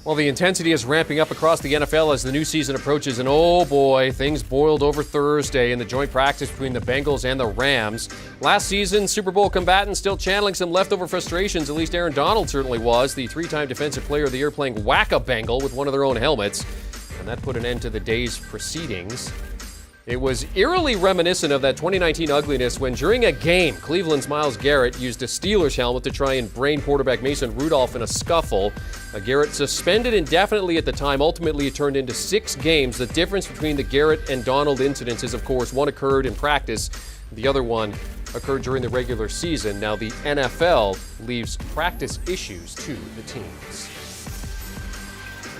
Well, the intensity is ramping up across the NFL as the new season approaches, and oh boy, things boiled over Thursday in the joint practice between the Bengals and the Rams. Last season, Super Bowl combatant still channeling some leftover frustrations, at least Aaron Donald certainly was, the three-time Defensive Player of the Year playing Whack-A-Bengal with one of their own helmets, and that put an end to the day's proceedings. It was eerily reminiscent of that 2019 ugliness when, during a game, Cleveland's Myles Garrett used a Steelers helmet to try and brain quarterback Mason Rudolph in a scuffle. Garrett suspended indefinitely at the time. Ultimately, it turned into 6 games. The difference between the Garrett and Donald incidents is, of course, one occurred in practice. The other one occurred during the regular season. Now, the NFL leaves practice issues to the teams.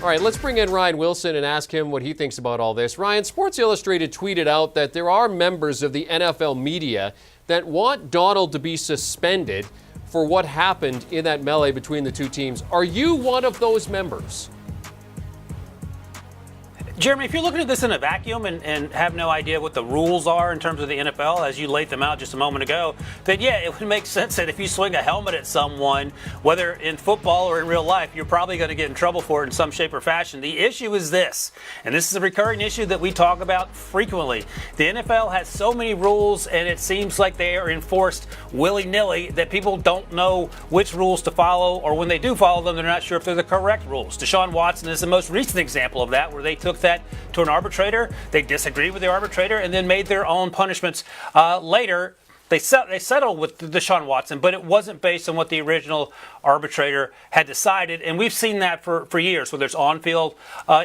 All right, let's bring in Ryan Wilson and ask him what he thinks about all this. Ryan, Sports Illustrated tweeted out that there are members of the NFL media that want Donald to be suspended for what happened in that melee between the two teams. Are you one of those members? Jeremy, if you're looking at this in a vacuum and have no idea what the rules are in terms of the NFL, as you laid them out just a moment ago, then yeah, it would make sense that if you swing a helmet at someone, whether in football or in real life, you're probably going to get in trouble for it in some shape or fashion. The issue is this, and this is a recurring issue that we talk about frequently. The NFL has so many rules, and it seems like they are enforced willy-nilly that people don't know which rules to follow, or when they do follow them, they're not sure if they're the correct rules. Deshaun Watson is the most recent example of that, where they took that to an arbitrator. They disagreed with the arbitrator and then made their own punishments later. They settled with Deshaun Watson, but it wasn't based on what the original arbitrator had decided. And we've seen that for years, where there's on-field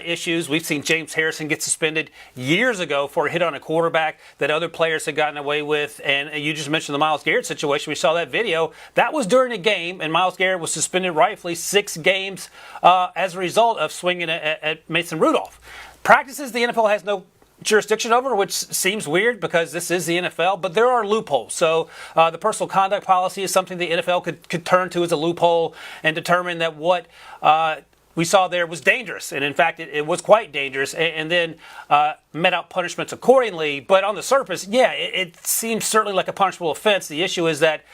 issues. We've seen James Harrison get suspended years ago for a hit on a quarterback that other players had gotten away with. And you just mentioned the Myles Garrett situation. We saw that video. That was during a game, and Myles Garrett was suspended rightfully 6 games as a result of swinging at Mason Rudolph. Practices the NFL has no jurisdiction over, which seems weird because this is the NFL, but there are loopholes. So the personal conduct policy is something the NFL could turn to as a loophole and determine that what we saw there was dangerous. And in fact, it was quite dangerous, and then met out punishments accordingly. But on the surface, yeah, it seems certainly like a punishable offense. The issue is that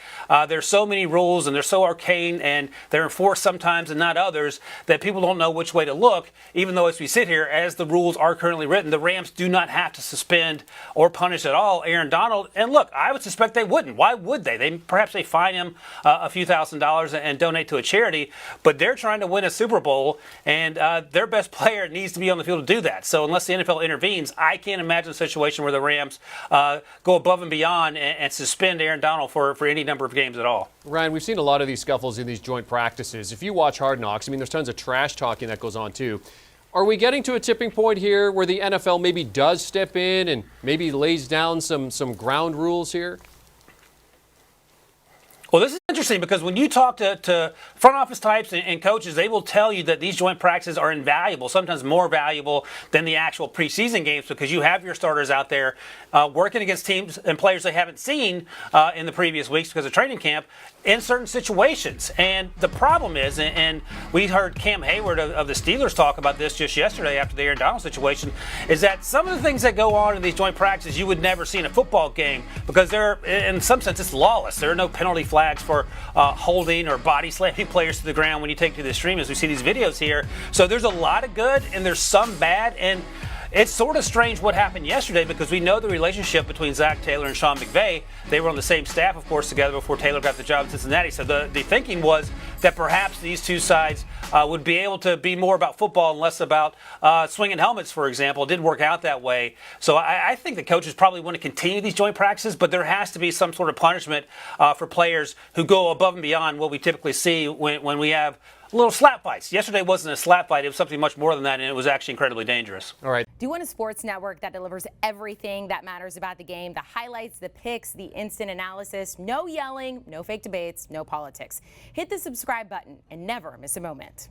there's so many rules, and they're so arcane, and they're enforced sometimes and not others, that people don't know which way to look, even though as we sit here, as the rules are currently written, the Rams do not have to suspend or punish at all Aaron Donald. And look, I would suspect they wouldn't. Why would they? Perhaps they fine him a few $1,000s and donate to a charity, but they're trying to win a Super Bowl, and their best player needs to be on the field to do that. So unless the NFL intervenes, I can't imagine a situation where the Rams go above and beyond and suspend Aaron Donald for any number of games at all. Ryan, we've seen a lot of these scuffles in these joint practices. If you watch Hard Knocks, I mean, there's tons of trash talking that goes on too. Are we getting to a tipping point here where the NFL maybe does step in and maybe lays down some ground rules here? Well, this is interesting because when you talk to front office types and coaches, they will tell you that these joint practices are invaluable, sometimes more valuable than the actual preseason games, because you have your starters out there working against teams and players they haven't seen in the previous weeks because of training camp in certain situations. And the problem is, and we heard Cam Hayward of the Steelers talk about this just yesterday after the Aaron Donald situation, is that some of the things that go on in these joint practices you would never see in a football game, because they're, in some sense, it's lawless. There are no penalty flags for holding or body slamming players to the ground when you take to the extreme, as we see these videos here. So there's a lot of good and there's some bad, and it's sort of strange what happened yesterday because we know the relationship between Zach Taylor and Sean McVay. They were on the same staff, of course, together before Taylor got the job in Cincinnati. So the thinking was that perhaps these two sides would be able to be more about football and less about swinging helmets, for example. It didn't work out that way. So I think the coaches probably want to continue these joint practices, but there has to be some sort of punishment for players who go above and beyond what we typically see when we have little slap fights. Yesterday wasn't a slap fight. It was something much more than that, and it was actually incredibly dangerous. All right. Do you want a sports network that delivers everything that matters about the game? The highlights, the picks, the instant analysis. No yelling, no fake debates, no politics. Hit the subscribe button and never miss a moment.